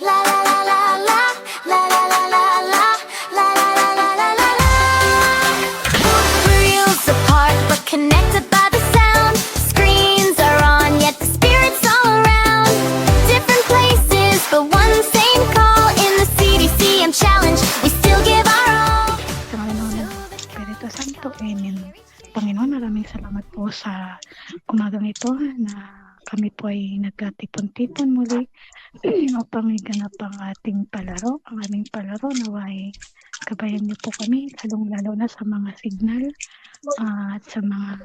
La la la la la, la la la la la, la la la la la la la. We're reels apart but connected by the sound. Screens are on yet the spirit's all around. Different places but one same call. In the CDCM challenge we still give our all. Sa Panginoon, Espiritu Santo, Amen. Panginoon, maraming salamat po sa umagang ito na kami po ay nagkatipon-tipon muli upang iganap ang ating palaro. Ang aming palaro naway kabayan niyo po kami, lalong-lalo na sa mga signal at sa mga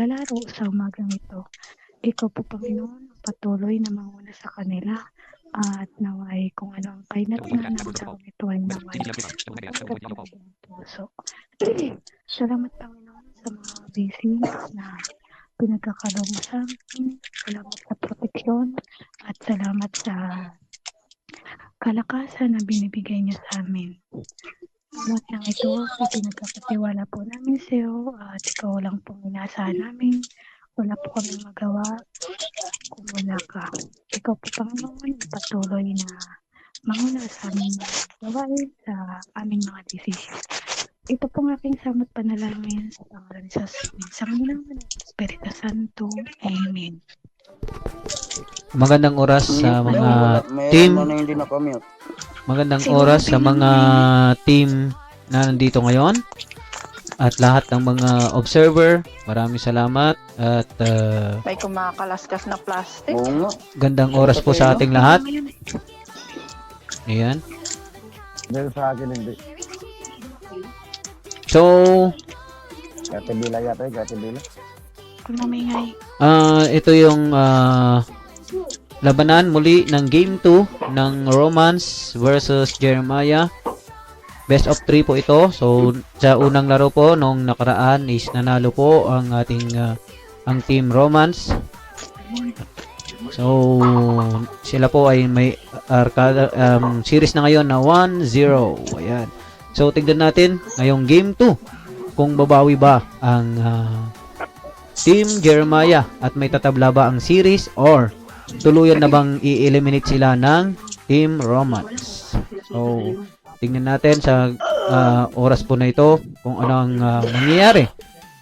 lalaro sa umagang ito. Ikaw po, Panginoon, patuloy na manguna sa kanila at naway kung ano ang kainat na ng taong ito ay naway puso. Salamat, Panginoon, sa mga blessings na pinagkakalob mo sa amin. Salamat sa proteksyon at salamat sa kalakasan na binibigay niyo sa amin. Lahat ng ito ay pinagkakatiwala po namin sa iyo at ikaw lang pong inaasahan namin. Wala po kaming magawa kung wala ka. Ikaw po, Panginoon, patuloy na manguna sa aming mga gawain, sa aming mga desisyon. Ito pong aking samot panalangin sa pangalan sa Panginoon at Espiritu Santo. Amen. Magandang oras sa mga team. Magandang oras sa mga team na nandito ngayon at lahat ng mga observer. Maraming salamat at May kumakalaskas na plastic. gandang oras po sa ating lahat. Ayan. Dahil sa akin hindi. So, Gatibila yata eh, gatibila. Kung namingay. ito yung labanan muli ng Game 2 ng Romance versus Jeremiah. Best of 3 po ito. So, sa unang laro po, nung nakaraan is nanalo po ang ating ang Team Romance. So, sila po ay may arcade, series na ngayon na 1-0. Ayan. So, tignan natin ngayong Game 2 kung babawi ba ang Team Jeremiah at may tatabla ba ang series or tuluyan na bang i-eliminate sila ng Team Romance. So, tingnan natin sa oras po na ito kung ano ang mangyayari.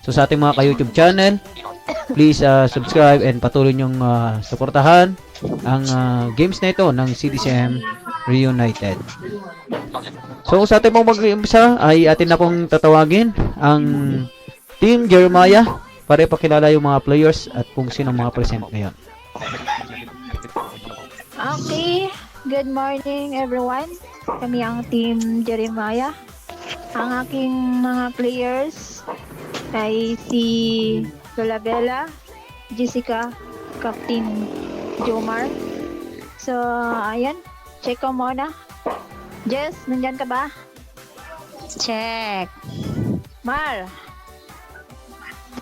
So, sa ating mga ka-YouTube channel, please subscribe and patuloy nyong suportahan ang games na ito ng CDCM Reunited. So, sa ating pong mag-iumpisa ay atin na pong tatawagin ang Team Jeremiah para ipakilala yung mga players at kung sino mga present ngayon. Okay, good morning everyone. Kami ang Team Jeremiah. Ang aking mga players ay si Lola Bella, Jessica, Captain Jomar. So, ayan, check ko muna. Jess, nandyan ka ba? Check. Mar,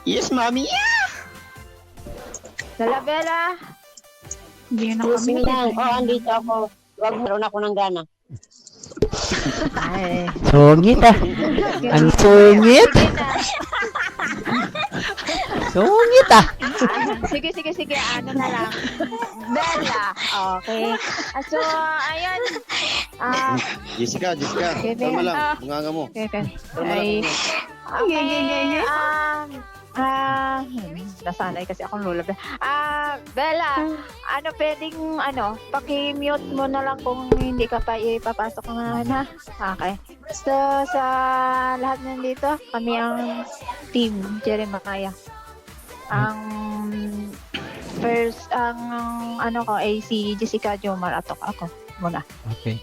Yes, Mami. Lola Bella, Hindi na Yes, kami. Minang. Oh, andito ako. Wag meron ako ng gana. ay, Sungit ah. Ang sungit. Sungit ah. sige, ano na lang. Bella, okay. So, ayun. Jessica, Okay, tama lang, ah. bunganga mo. Okay. Tama lang. Okay. Nasanay kasi akong Lola Bella. Bella, ano pwedeng, paki-mute mo na lang kung hindi ka pa ipapasok na. Okay. So, sa lahat nandito, kami ang Team Jeremiah. Ang first, ay si Jessica Jomar at ako muna. Okay.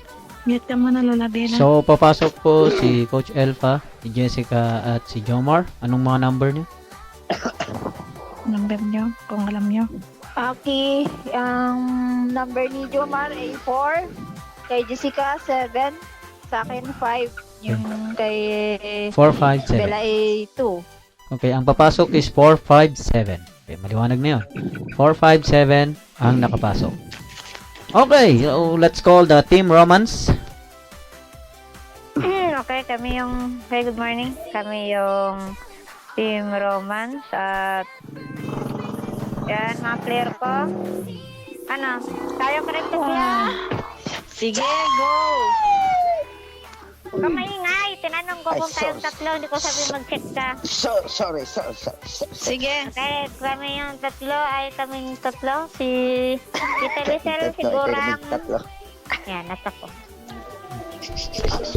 Mute ka muna, Lola Bella. So, papasok po si Coach Elfa, si Jessica at si Jomar. Anong mga number niyo? Number nyo, kung alam nyo. Okay, ang number ni Jomar ay 4, kay Jessica 7, sa akin 5, yung kay 4, 5, 7. Bella ay 2. Okay, ang papasok is 4, 5, 7. Okay, maliwanag na yun. 4, 5, 7 ang nakapasok. Okay, so let's call the Team Romance. Okay, good morning. Kami yung Team Romance at yan, mga player ko. Tayo ka rin siya. Sige, go! Huwag ka maingay. Tinanong ko kung tayong tatlo. Hindi ko sabi mag-check ka. Sorry. Sige. Okay, kami yung tatlo ay kaming tatlo. Si Tita Lisel, sigurang... Yan, nasa ko.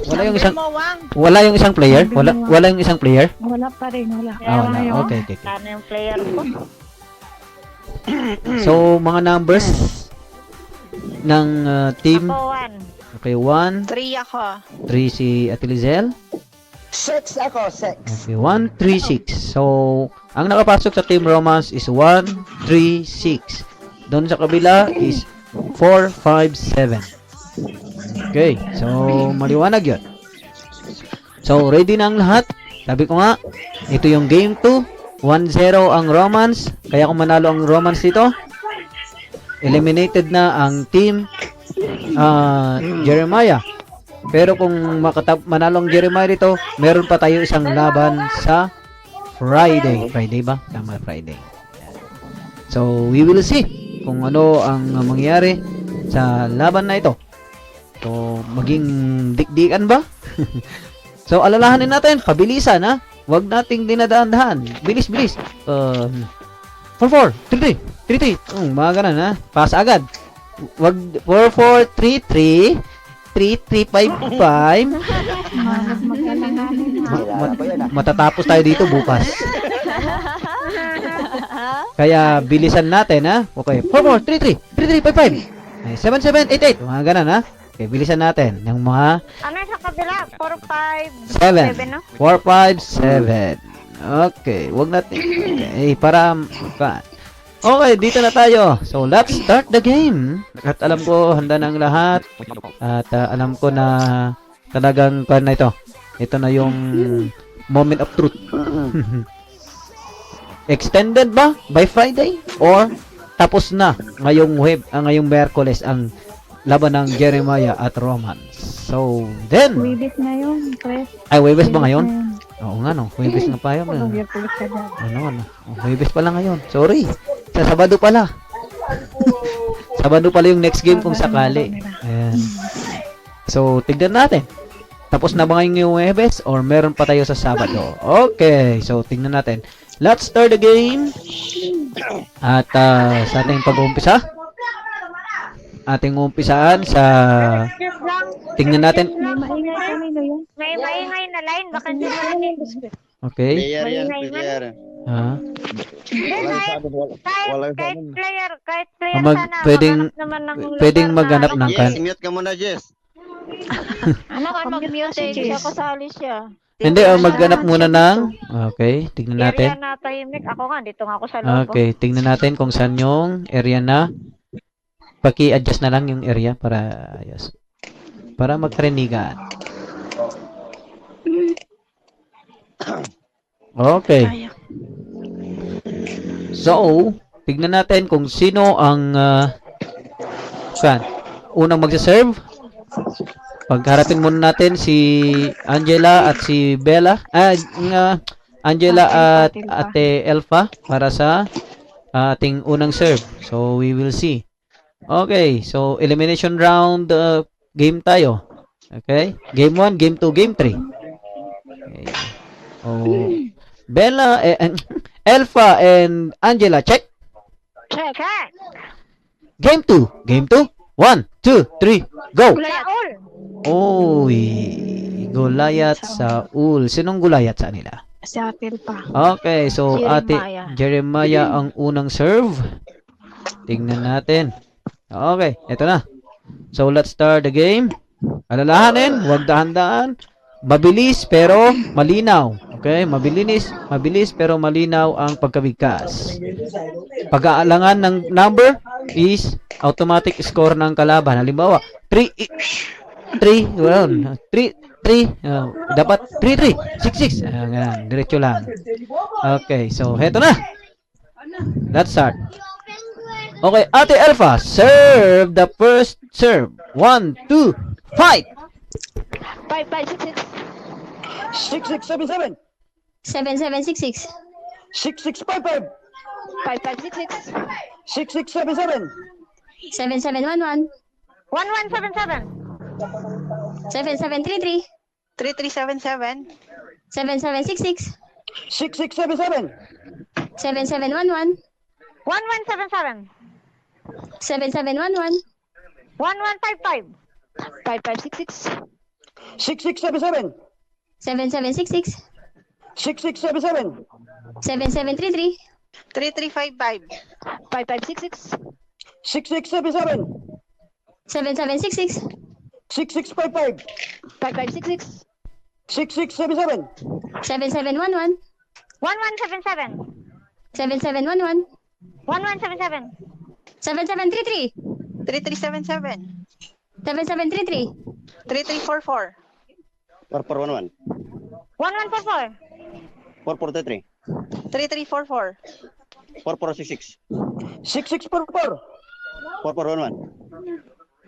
Wala yung isang Mo, Wang. wala yung isang player? Wala yung isang player? Wala pa rin, wala. Ah, wala. Ayaw. Okay. Ano yung player ko? So, mga numbers ng team. Ako, 1. Okay, 1, 3 ako. 3 si Ate Lizelle. 6 ako, 6. Okay, 1, 3, 6. So, ang nakapasok sa Team Romance is 1, 3, 6. Doon sa kabila is 4, 5, 7. Okay, so maliwanag yun. So, ready na ang lahat. Sabi ko nga, ito yung game 2. 1-0 ang Romance. Kaya kung manalo ang Romance dito, eliminated na ang Team Jeremiah. Pero kung manalo ang Jeremiah dito, meron pa tayo isang laban sa Friday. Friday ba? Tama, Friday. So, we will see kung ano ang mangyayari sa laban na ito. So, maging dikdikan ba? So, alalahanin natin, pabilisan ha. Huwag nating dinadaan-dahan. Bilis. 4-4, 3-3, 3-3. Mga ganun ha. Pass agad. Wag 4-4-3-3, 3-3-5-5. Matatapos tayo dito bukas. Kaya bilisan natin ha. Okay, 4-4-3-3, 3-3-5-5. 7-7-8-8. Mga ganun ha. Okay, bilisan natin yung mga Ano sa kabila? 4, 5, 7. 7, no? 4, 5, 7. Okay, wag natin. Okay, para okay, dito na tayo. So, let's start the game. At alam ko, handa na ang lahat. At alam ko na talagang na ito. Ito na yung moment of truth. Extended ba by Friday? Or tapos na ngayong ngayong Miyerkules ang laban ng Jeremiah at Romance. So, then... Wibis na yun, Chris. Ay, Webes ba ngayon? Oo nga, no. Webes na pa yun. Pag-Miyerkules ka dyan. Ano. Webes pala ngayon. Sorry. Sa Sabado pala. Sabado pala yung next game kung sakali. Ayan. So, tignan natin. Tapos na ba ngayon yung Webes or meron pa tayo sa Sabado? Okay. So, tignan natin. Let's start the game. At sa ating pag-uumpisa, ating umpisaan sa tingnan natin. May maingay kami na yun. May maingay na line. Baka hindi mo rin. Okay. Player yan, Maingay man. player. Ha? Kahit player sana. Pwedeng maghanap naman ng lugar pwedeng na- maghanap ng Jess, mute ka muna, Jess. Ano ka mag-mute eh? Hindi siya kasali siya. Hindi, maghanap muna ng okay, tignan Area natin. na tahimik. Ako nga, dito nga ako sa loob. Okay, tignan natin kung saan yung area na. Paki-adjust na lang yung area para ayos. Para magtrenigan. Okay. So, tignan natin kung sino ang unang magse-serve. Pagharapin muna natin si Angela at si Bella. Angela at Ate Elfa para sa ating unang serve. So, we will see. Okay, so elimination round game tayo. Okay? Game 1, game 2, game 3. Okay. Oh. Bella and Elfa and Angela, check. Check. Game 2. Game 2. 1, 2, 3, go. Saul. Oy, Goliath sa ul. Sinong Goliath sa nila? Si Atil pa. Okay, so Ate Jeremiah ang unang serve. Tingnan natin. Okay, eto na. So let's start the game. Alalahanin, huwag dahan-dahan. Mabilis pero malinaw. Okay, mabilis pero malinaw ang pagkabigkas. Pag-aalangan ng number is automatic score ng kalaban. Halimbawa, 3 dapat 3-3, 6-6. Ganyan, diretso lang. Okay, so heto na. Let's start. Okay, Ate Elfa, serve the first serve. 1, 2, fight! 5, 5, 6, 6. 7766. 6655. 5, 5, 6, 6. 6677. 7711. 1177. 7733. 3377. 7766. 6677. 7711. 1177. 7711. 1155. 5566. 6677. 7766. 6677. 7733. 3355. 5566. 6677. 7766. 6655. 5566. 6677. 7711. 1177. 7711. 1177. 7733. 3377. 7733. 3344. 4411. 1144. 4433. 3344. 4466. 6644. 4411.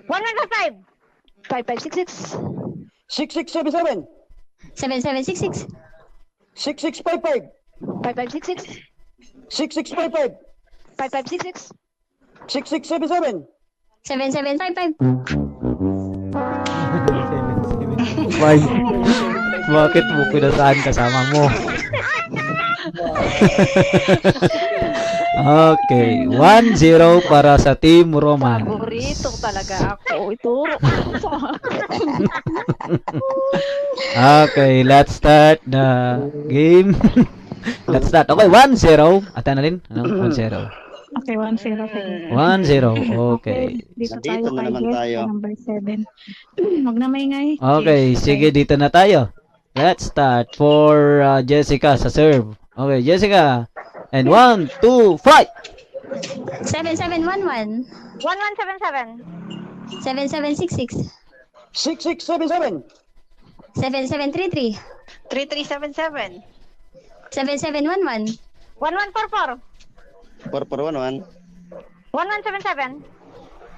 1155. 5566. 6677. 7766. 6655. 5566. 6655. 5566. 6677. 7755. Why? Bakit mo pinasaan kasama mo? Okay, 1-0 para sa Team Roman. Paborito talaga ako. Ituro ko sa Okay, let's start the game. Let's start. Okay, 1-0. Ate Annalyn, ano? 1-0. Okay, 1-0. Sige. 1-0. Okay. Dito Nandito tayo na kay naman Jess, tayo. number 7. Huwag na maingay. Okay, sige, dito na tayo. Let's start for Jessica sa serve. Okay, Jessica. And 1, 2, fight! 7711. 1177. 7766. 6677. 7733. 3377. 7711. 1144. 4411. 1177.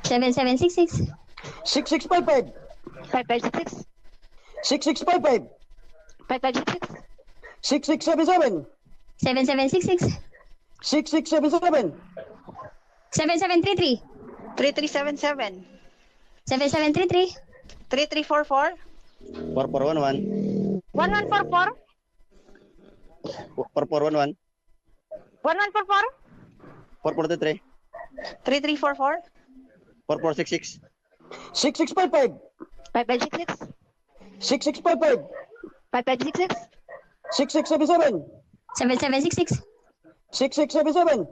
7766. 6655. 5566. 6655. 5566. 6677. 7766. 6677. 7733. 3377. 7733. 3344. 4411. 1144. 4411. 1144. 4433. 3344. 4466. 6655. 5566. 6655. 5566. 6677. 7766. 6677.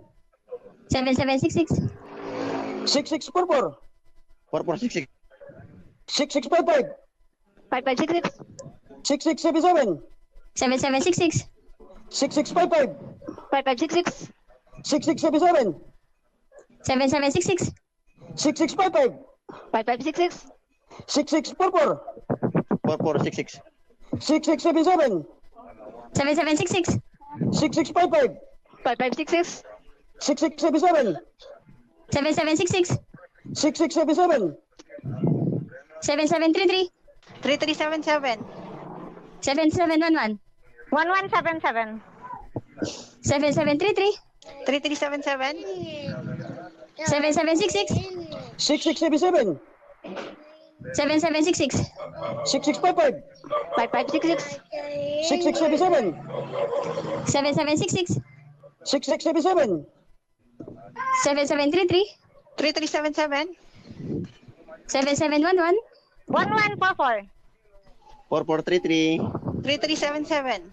7766. 6644. 4466. 6655. 5566. 6677. 7766. 6655. 5566. 6677. 7766. 6655. 5566. 6644. 4466. 6677. 7766. 6655. 5566. 6677. 7766. 6677. 7733. 3377. 7711. 1177. 7733. 3377. 7766. 6677. 7766. 6655. 5566. 6677. 7766. 6677. 7733. 3377. 7711. 1144. 4433. 3377.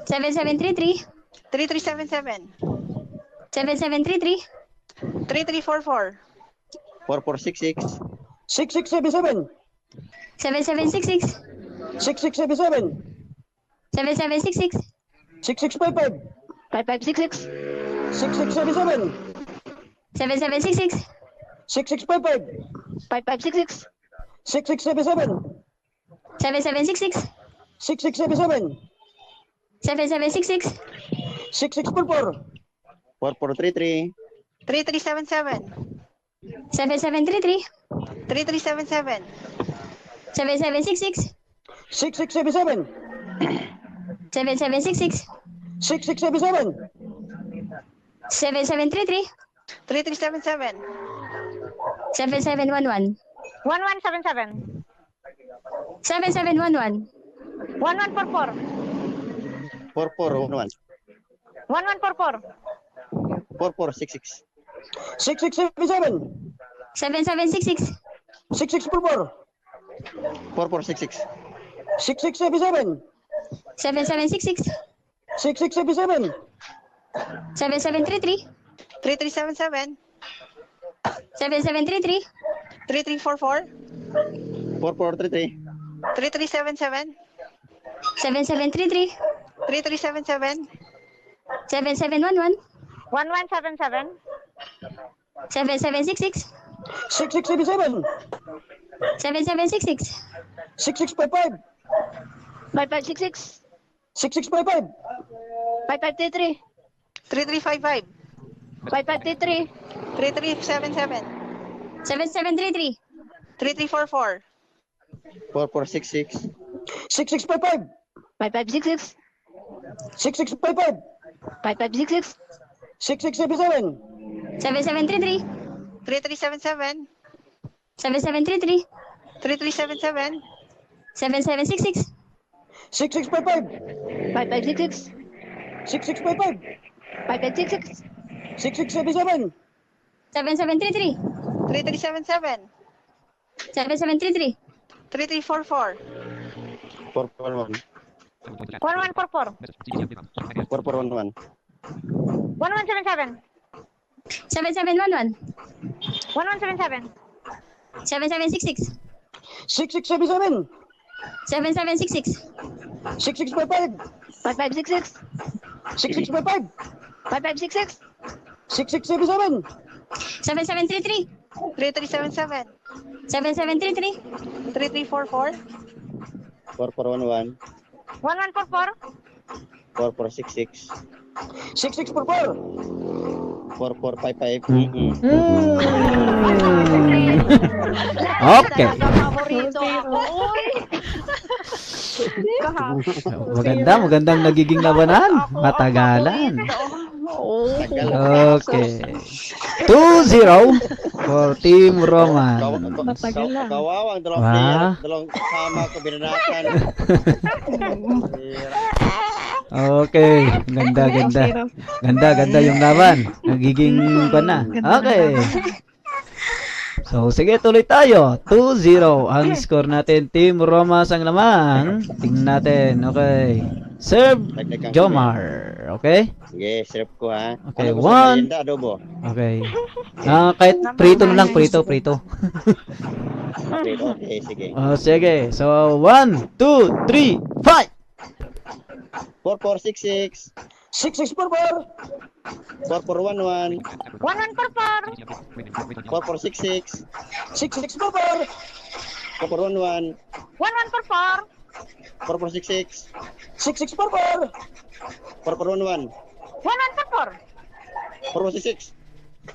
7733. 3377. 7733. 3344. 4466. 6677. 7766. 6677. 7766. 6655. 5566. 6677. 7766. 6655. 5566. 6677. 7766. 6677. 7766. 6644. 4433. 3377. 7733. 3377. 7766. 6677. 7766. 6677. 7733. 3377. 7711. 1177. 7711. 1144. 4411. 1144. 4466. 6677. 7766. 6644. 4466. 6677. 7766. 6677. 7733. 3377. 7733. 3344. 4433. 3377. 7733. 3377. 7711. 1177. 7766. 6677. 7766. 6655. 5566. 6655. 5533. 3355. 5533. 3377. 7733. 3344. 4466. 6655. 5566. 6655. 5566. 6677. 7733. 3377. 7733. 3377. 7766. 6655. 5566. 6655. 5566. 6677. 7733. 3377. 7733. 3344. 4411. 1144. 4411. 1177. 7711. 1177. 7766. 6677. 7766. 6655. 5566. 6655. 5566. 6677. 7733. 3377. 7733. 3344. 4411. 1144. 4466. 6644. 4455. Okay. Paborito ako. Uy. Magandang nagiging labanan. Matagalan. Okay. 2-0 for Team Roman. Kawawang dalawang Wah. player, dalawang kasama ko binanatan. Okay. Ganda yung laban. Nagiging na. Okay. So, sige, tuloy tayo. 2-0 ang score natin. Team Roma ang laman. Tingnan natin. Okay. Serve Jomar. Okay? Sige, serve ko ha. Okay, Ano gusto one. merienda, adobo? Okay. Kahit prito na lang. Prito. Okay, sige. Sige. So, 1, 2, 3, fight! 4466. 6644. 4411. 1144. 4466. 6644. 4411. 1144. 4466. 6644. 4411. 1144. 4466.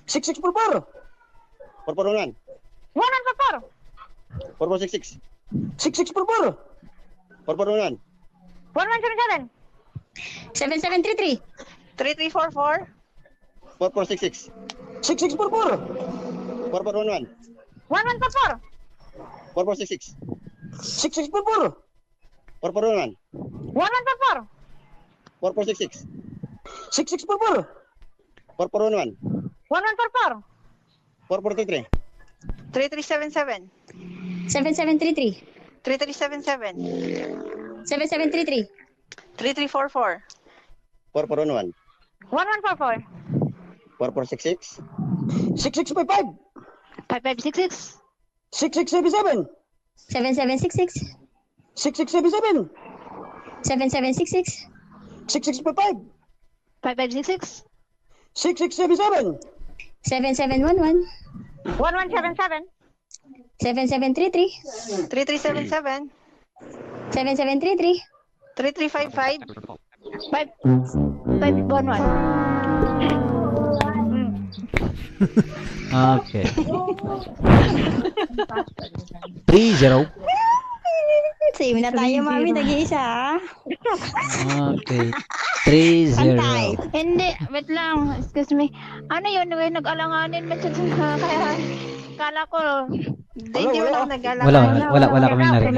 6644. 4411. 1144. 4466. 6644. 4411. 1177. 7733. 3344. 4466. 6644. 4411. 1144. 4466. 6644. 4411. 1144. 4466. 6644. 4411. 1144. 4433. 3377. 7733. 3377. 7733. 3344. 4411. 1144. 4466. 6655. 5566. 6677. 7766. 6677. 7766. 6655. 5566. 6677. 7711. 1177. 7733. 3377. 7733. 3355. 511. Okay. 3-0. Same na tayo, mami. Nag-iisa. Okay. 3-0. Hindi, wait lang. Excuse me. Ano yun? Nag-alanganin man siya. Kaya, kala ko, Hindi mo lang nag-alam. Wala kami narinig.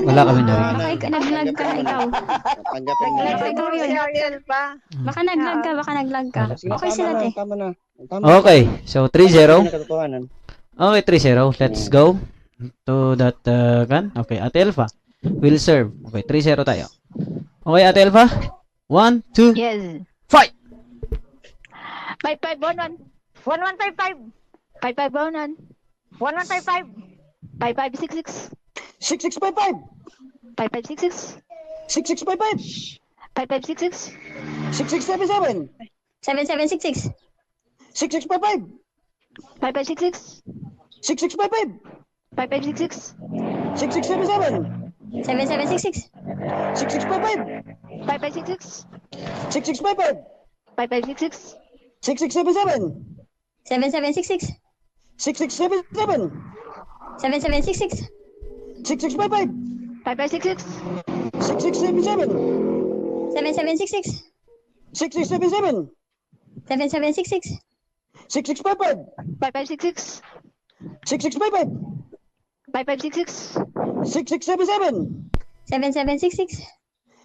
Wala kami narinig. Baka nag-lag ka ikaw. Tanggapin mo. Nag-lag Ikaw yun. pa. Baka nag-lag ka. Okay sila te. Tama na. Okay, so 3-0. Katotohanan. Okay, 3-0. Let's go to that gun. Okay, Ate Elfa will serve. Okay, 3-0 tayo. Okay, Ate Elfa. 1, 2, Yes. fight! 5511. 1155. 5511. 1155. 5566. 6655! 5566. 6655! 5566. 6677! 7766. 6655! 5566. 6655! 5566. 6677! 7766. 6655! 5566. 6655! 5566. 6677! 7766. 6677! 7766. 6655! 5566. 6677! 7766. 6677! 7766. 6655! 5566. 6655! 5566. 6677! 7766.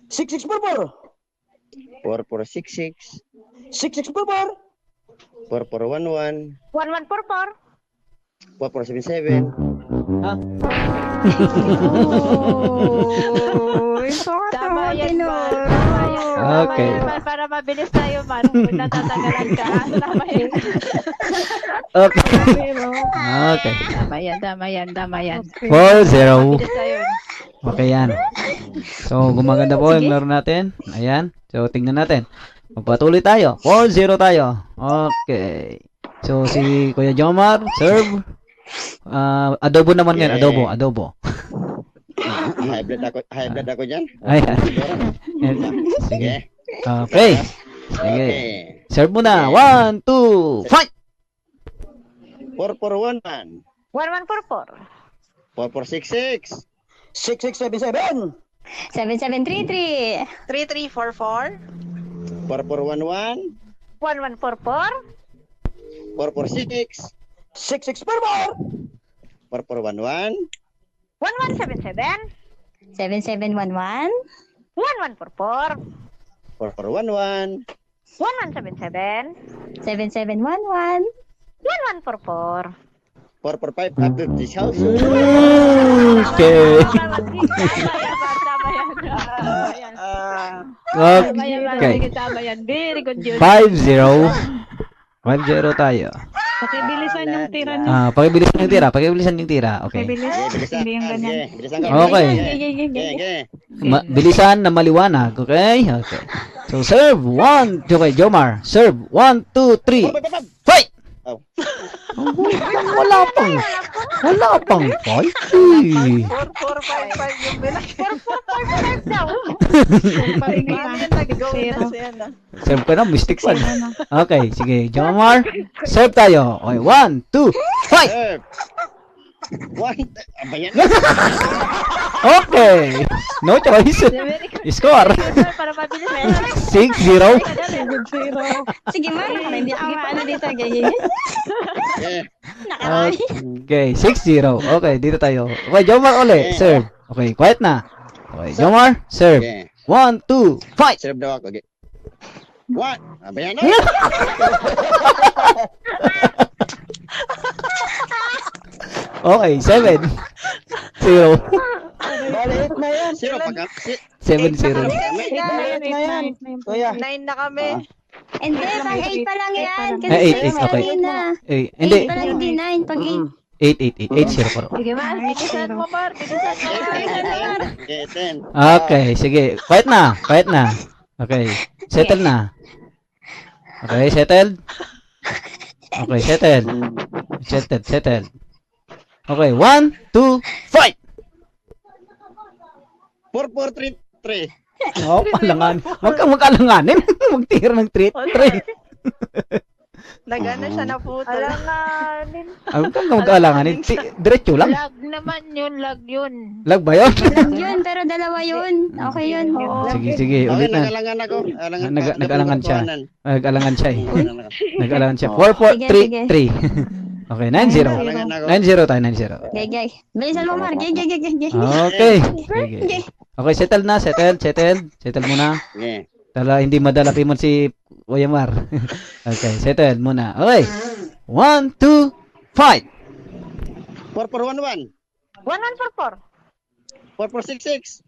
6644! 4466. 6644! 4411. 1144. 4477. Tama yan, man. Okay. Para mabilis tayo, man. Kung natatagalan ka. Tama yan. Okay. Okay. Tama yan. 4-0. Mabilis tayo. Okay yan. So, gumaganda po yung laro natin. Ayan. So, tingnan natin. Magpatuloy tayo. 4-0 tayo. Okay. So, si Kuya Jomar, serve. Adobo naman yan. Adobo. High blood ako dyan. Ayan. Sige. Okay. Sige. Okay. Serve mo na. 1, 2, fight! 4411. 1144. 4466. 6677! 7733. 3344. 4411. 1144. 446. 6644! 4411. 1177. 7711. 1144. 4411. 1177. 7711. 1144. 445 after this house. Okay. Okay. Tama yan. Very good yun. 5-0. 5-0 tayo. Pakibilisan yung tira niya. Pakibilisan yung tira. Okay. Pakibilis. Hindi yung ganyan. Bilisan ka. Okay. Okay. Bilisan na maliwanag. Okay? Okay. So, serve. 1. Okay, Jomar. Serve. 1, 2, 3. Fight! Oh. Wala pang fight. 4455 yung bilang. 4455 daw. Serve ka na, mystic pa. Okay, sige. Jomar, serve tayo. Okay, 1, 2, fight! Serve. One. Abayan. Okay. No choice. Score. Para mabilis. 6-0. Sige, Mar. Hindi ako maano dito. Ganyan. Okay. Nakarami. Okay, 6-0. Okay, dito tayo. Okay, Jomar ulit. Serve. Okay, quiet na. Okay, Jomar, serve. Okay. 1, 2, fight! Serve daw ako. Okay. One. Abayan na. Okay, 7-0. Balik na yan! Zero pa ka. 7-0. Balik na yan! Kuya, 9 na kami. Hindi, pang 8 pa lang yan. Kasi Ah, 8, sa'yo, 8, okay. kanina. Hindi. 8 pa lang, hindi 9. Pag 8. 8-8. 8-0 pa rin. Sige, Mar. Bilisan mo, Mar. Bilisan mo. Okay, 10. Okay, sige. Quiet na. Okay, settle na. Okay, settled. Okay, settled. Settled. Okay, 1, 2, fight! 4433. Oh, palangan. Huwag kang mag-alanganin. Magtira ng 3. Nagana siya na puto. Alanganin. Huwag kang mag-alanganin. Diretso lang. Lag naman yun. Lag yun. Lag ba yun? Lang yun, pero dalawa yun. Okay yun. Sige. Okay, Ulit na. nag-alangan ako. Nag-alangan siya. Nag-alangan siya eh. Alangan. Nag-alangan siya. Sige, 4, 4, 3, 3. Okay, 9-0. Talangan ako. 9-0 tayo, 9-0. Gay, gay. Bilisan mo, Mar. Gay, gay, gay, gay, gay. Okay. Okay. Okay, settle na, settle. Settle muna. Sige. Tala, hindi madala mo si Kuya Mar. Okay, settle muna. Okay. 1, 2, fight! 4-4-1-1. 1144. 4-4-6-6.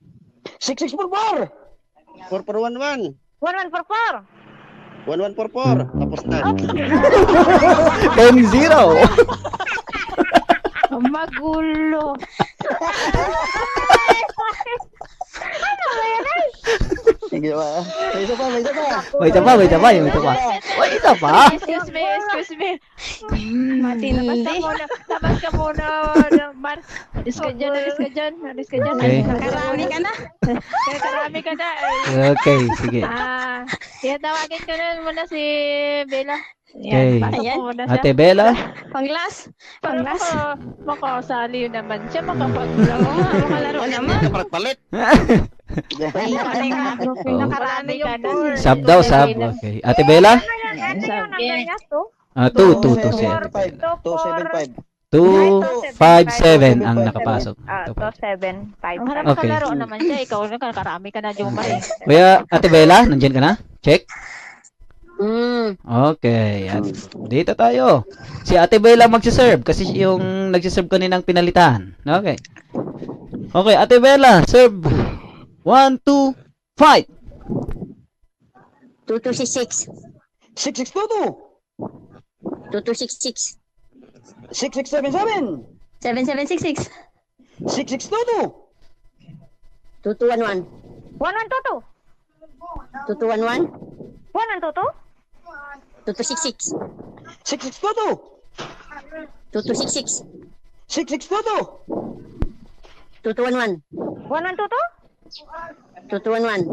6644. 4-4-1-1. 1144. 1-1-4-4. Tapos na. 10-0. Magulo. Sige ba? May isa pa, may isa pa. May isa pa. Excuse me. Mati na pasti. Labas ka muna. Mar. Alis ka dyan. Okay. Karami ka na. Karami ka na. Okay, sige. Tawagin ko na muna si Bella. Okay. Ayan. Ate Bella. Panglas. Para Panglas. makasali naman siya, makapaglaro. Makalaro naman. Palit-palit. Nakarami ka na. Sub daw, sub. Okay. Ate Bella? Ah, 2 si Ate Bella. 275. 257 ang nakapasok. 275. Okay. Makalaro naman siya. Ikaw na karami ka na, Jumari. Kuya, Ate Bella, nandiyan ka na? Check. Okay. At dito tayo. Si Ate Bella magsiserve kasi yung nagsiserve kaninang pinalitan. Okay. Okay, Ate Bella, serve. 1, 2, fight! 2266. 6622. 2266. 6677. 7766. 6622. 2211. 1122. 2211. 1122. 2266. 6622. 2266. 6622. 2211. 1122. 2211.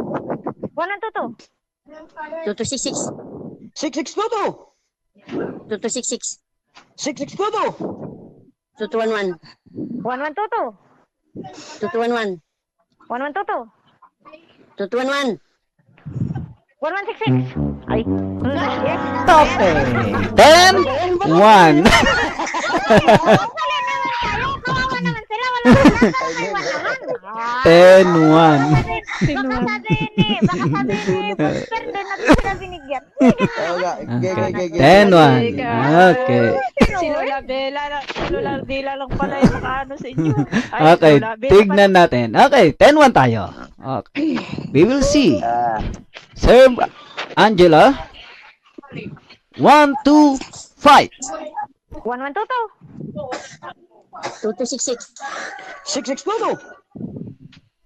1122. 2266. 6622. 2266. 6622. 2211. 1122. 2211. 1122. 2211. 1166. Ay. Okay. 10-1. Kawawa naman sila. Wala naman. 10-1. Baka sabihin eh. Baka sabihin eh. Pero doon na sila binigyan. Okay. 10-1. Okay. Si Lola Bella lang pala yung makaano sa inyo. Ay, Okay, Lola Bella tignan natin. Okay, 10-1 tayo. Okay. We will see. Serve Angela. 1, 2, fight! 1122. 2266. 6622.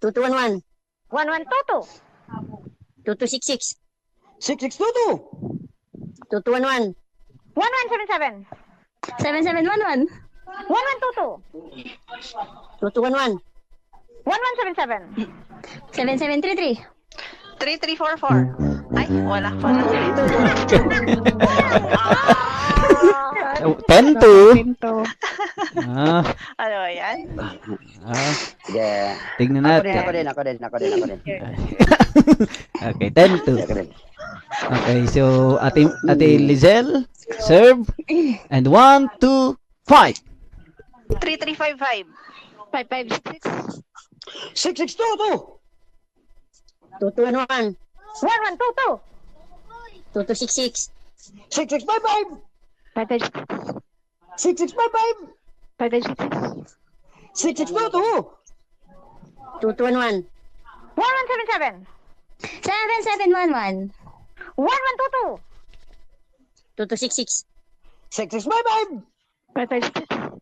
2211. 1122. 2266. 6622. 2211. 1177. 7711. 1122. 2211. 1177. 7733. 3344. Ay, wala pa. 10-2. Pinto. Ah, Ano yan? Sige. tignan Ako natin. din. Okay, 10-2. Okay, so Ate Lizelle, serve. And 1, 2, fight! 3355. 5566. 6622. 2211. 1122. 2266. 6655. 5566. 6655. 5566. 6622. 2211. 1177. 7711. 1122. 2266. 6655. 5566.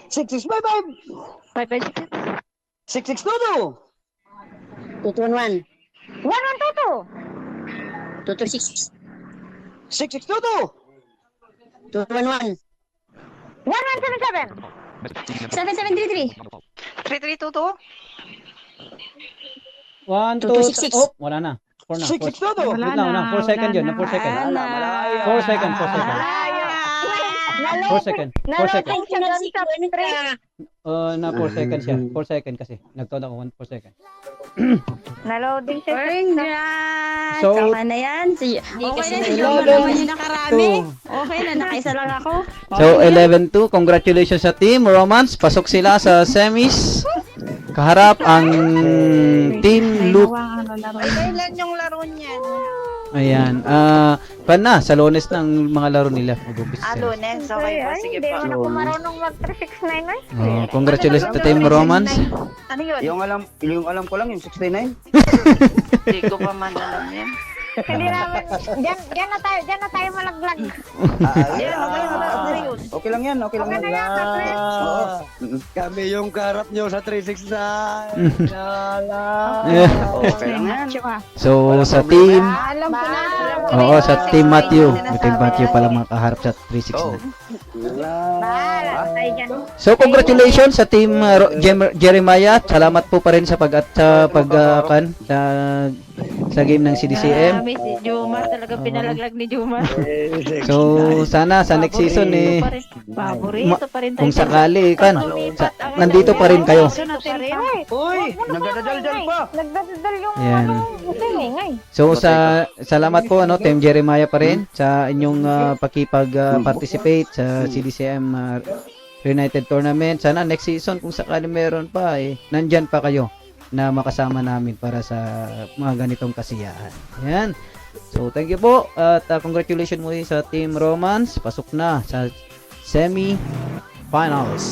6655. 5566. 6622. 2211. 1122. 2266. 6622. 2211. 1177. 7733. 3322. 1, 2, 2266. oh, wala na. 4 na. 6622. Wait lang. 4 second yun. 4 second. 4 second. 4 second. 4 second. 4 second. Nalosing siya doon sa 3. Na 4 seconds siya. 4 seconds kasi. Nag-count ako 4 seconds. Naloading siya. Congrats! So- Tama na yan. Okay na, si Joma 11, naman yung nakarami. 2. Okay na, nakaisa lang ako. So 11-2, congratulations sa team Romance. Pasok sila sa semis. Kaharap ang Team Loop. Kailan yung laro niyan? Ayan. Na, sa Lunes ng mga laro nila. Mag-umpisa sila. Lunes. Okay po, sige Hindi po. mo na ako marunong mag-369 eh. Congratulations sa Team Romance. Ano yun? Yung alam ko lang, yung 69. Hindi ko pa man alam yan. Hindi naman, dyan na tayo malaglag. Okay lang yan, okay lang Okay na yan. yan, Patrick. Oo. Kami yung karap nyo sa 369. Okay lang yan. So sa team, Alam ko na. oo, sa Team Matthew. Team Matthew pala makaharap sa 369. Bahala tayo dyan. So congratulations sa Team Jeremiah. Salamat po pa rin sa sa game ng CDCM. Marami si Juma, talaga pinalaglag ni Juma. So sana sa next season Paborito pa rin tayo. kung sakali nandito pa rin kayo. Uy, nagdadaldal pa. Nagdadal yung Yan. ingay. So salamat po Team Jeremiah pa rin sa inyong participate sa CDCM Reunited Tournament. Sana next season kung sakali meron pa nandyan pa kayo na makasama namin para sa mga ganitong kasiyahan. Yan. So thank you po at congratulations muli sa Team Romance. Pasok na sa semi-finals.